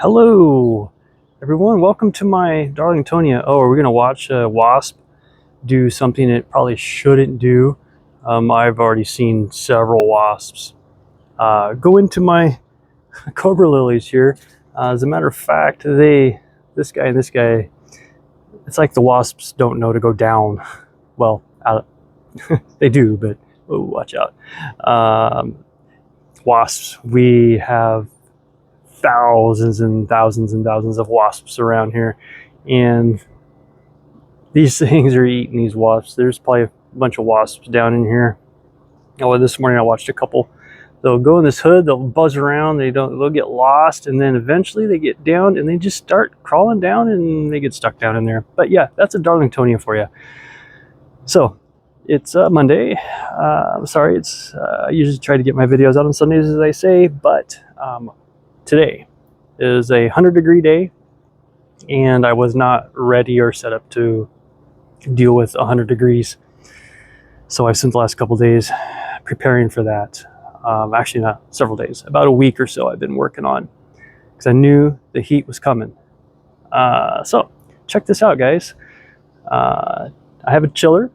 Hello, everyone. Welcome to my Darlingtonia. Oh, are we going to watch a wasp do something it probably shouldn't do? I've already seen several wasps go into my Cobra Lilies here. As a matter of fact, this guy and this guy, it's like the wasps don't know to go down. Well, they do, but oh, watch out. Wasps, we have thousands and thousands and thousands of wasps around here, and these things are eating these wasps. There's probably a bunch of wasps down in here. Oh, this morning I watched a couple. They'll go in this hood, they'll buzz around, they'll get lost, and then eventually they get down and they just start crawling down and they get stuck down in there. But yeah, that's a Darlingtonia for you. So it's Monday. Sorry, I usually try to get my videos out on Sundays, as I say, but today is a 100-degree day, and I was not ready or set up to deal with 100 degrees. So I've spent the last couple days preparing for that. Actually, not several days, about a week or so I've been working on, because I knew the heat was coming. So check this out, guys. I have a chiller.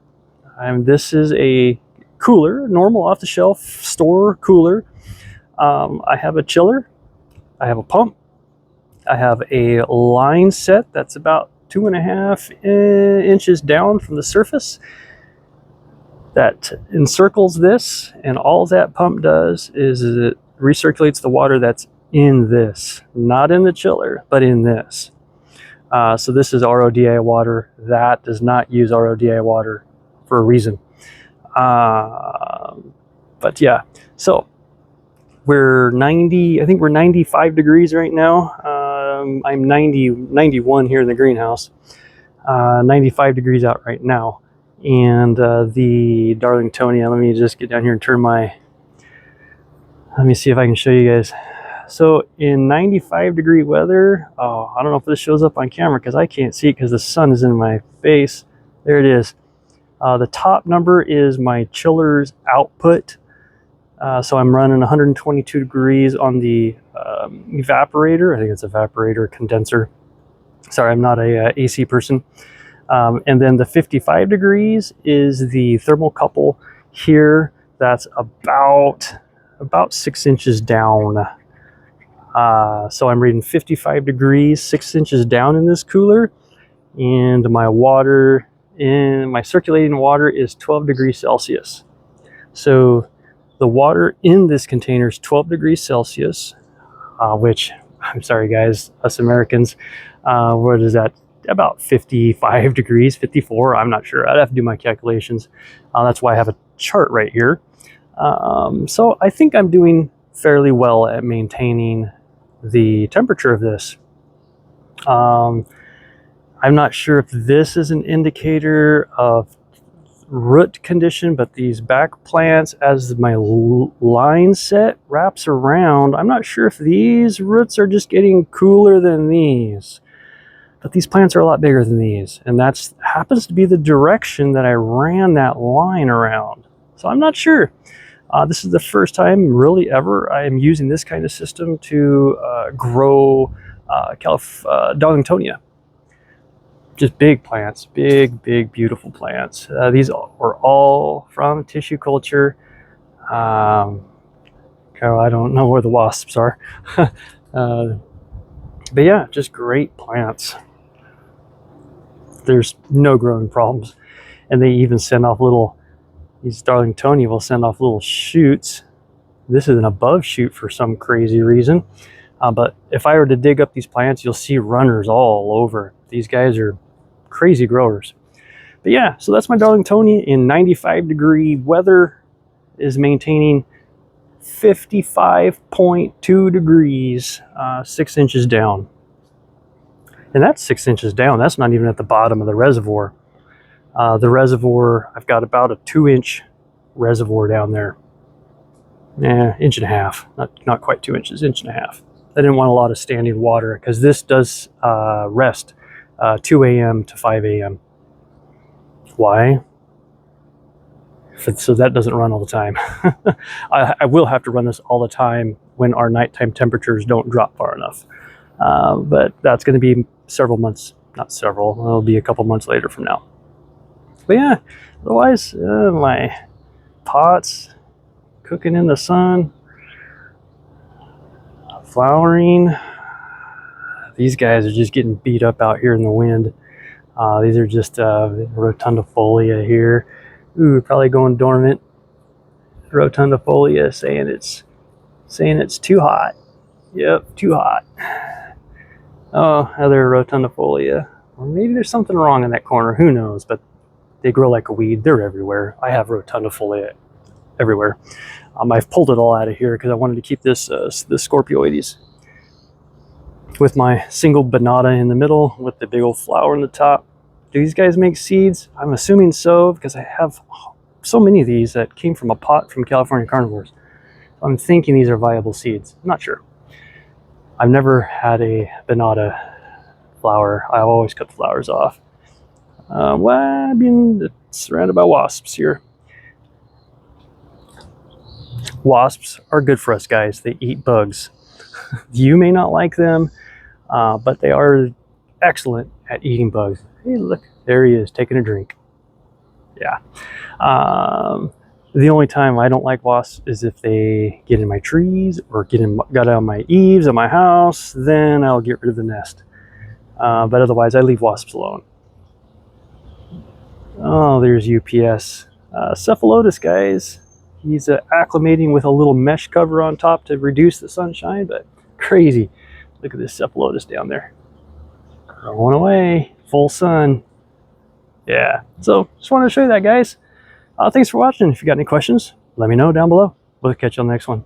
This is a cooler, normal off-the-shelf store cooler. I have a chiller. I have a pump. I have a line set that's about 2.5 inches down from the surface that encircles this, and all that pump does is it recirculates the water that's in this, not in the chiller, but in this. So this is RODI water. That does not use RODI water for a reason. But yeah, so we're 90, I think we're 95 degrees right now. I'm 91 here in the greenhouse, 95 degrees out right now. And the Darlingtonia, let me just get down here and let me see if I can show you guys. So in 95-degree weather, I don't know if this shows up on camera because I can't see it because the sun is in my face. There it is. The top number is my chiller's output. So I'm running 122 degrees on the evaporator. I think it's evaporator, condenser. Sorry, I'm not a AC person. And then the 55 degrees is the thermocouple here. That's about 6 inches down. So I'm reading 55 degrees, 6 inches down in this cooler. And my circulating water is 12 degrees Celsius. So the water in this container is 12 degrees Celsius, which, I'm sorry guys, us Americans, what is that? About 55 degrees, 54, I'm not sure. I'd have to do my calculations. That's why I have a chart right here. So I think I'm doing fairly well at maintaining the temperature of this. I'm not sure if this is an indicator of root condition, but these back plants, as my line set wraps around, I'm not sure if these roots are just getting cooler than these. But these plants are a lot bigger than these, and that happens to be the direction that I ran that line around. So I'm not sure. This is the first time really ever I am using this kind of system to grow Darlingtonia. Just big plants, big, beautiful plants. These are all from tissue culture. I don't know where the wasps are. But yeah, just great plants. There's no growing problems. And they even send off these Darlingtonia will send off little shoots. This is an above shoot for some crazy reason. But if I were to dig up these plants, you'll see runners all over. These guys are crazy growers. But yeah, so that's my Darlingtonia in 95-degree weather, is maintaining 55.2 degrees, 6 inches down. And that's 6 inches down. That's not even at the bottom of the reservoir. The reservoir, I've got about a 2-inch reservoir down there. Inch and a half. Not quite 2 inches, inch and a half. I didn't want a lot of standing water because this does rest 2 a.m. to 5 a.m. Why? So that doesn't run all the time. I will have to run this all the time when our nighttime temperatures don't drop far enough. But that's going to be several months, not several, it'll be a couple months later from now. But yeah, otherwise, my pots cooking in the sun, flowering. These guys are just getting beat up out here in the wind. These are just rotundifolia here. Ooh, probably going dormant. Rotundifolia saying it's too hot. Yep, too hot. Oh, other rotundifolia. Well, maybe there's something wrong in that corner. Who knows? But they grow like a weed. They're everywhere. I have rotundifolia everywhere. I've pulled it all out of here because I wanted to keep this Scorpioides with my single bonata in the middle with the big old flower in the top. Do these guys make seeds? I'm assuming so because I have so many of these that came from a pot from California carnivores. I'm thinking these are viable seeds. I'm not sure. I've never had a bonata flower. I've always cut the flowers off. Well, I've been surrounded by wasps here. Wasps are good for us, guys. They eat bugs. You may not like them, but they are excellent at eating bugs. Hey, look, there he is, taking a drink. Yeah. The only time I don't like wasps is if they get in my trees or got on my eaves of my house. Then I'll get rid of the nest. But otherwise, I leave wasps alone. Oh, there's UPS. Cephalotus, guys. He's acclimating with a little mesh cover on top to reduce the sunshine, but crazy. Look at this cephalotus down there. Growing away, full sun. Yeah, so just wanted to show you that, guys. Thanks for watching. If you got any questions, let me know down below. We'll catch you on the next one.